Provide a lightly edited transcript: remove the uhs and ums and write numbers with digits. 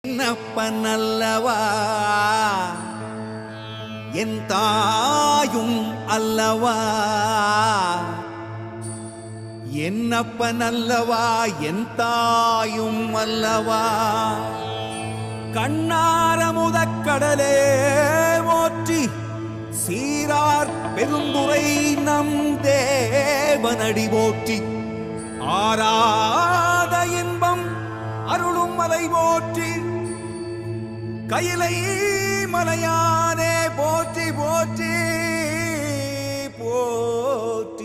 என்னப்பனல்லவா என் தாயும் அல்லவா என்னப்பனல்லவா என் தாயும் அல்லவா கண்ணாரமுதக்கடலே போற்றி சீரார் பெருந்துரை நம் தேவனடி போற்றி ஆராத இன்பம் அருளும் மலை போற்றி கையிலை மலையானே போற்றி போற்றி போற்றி.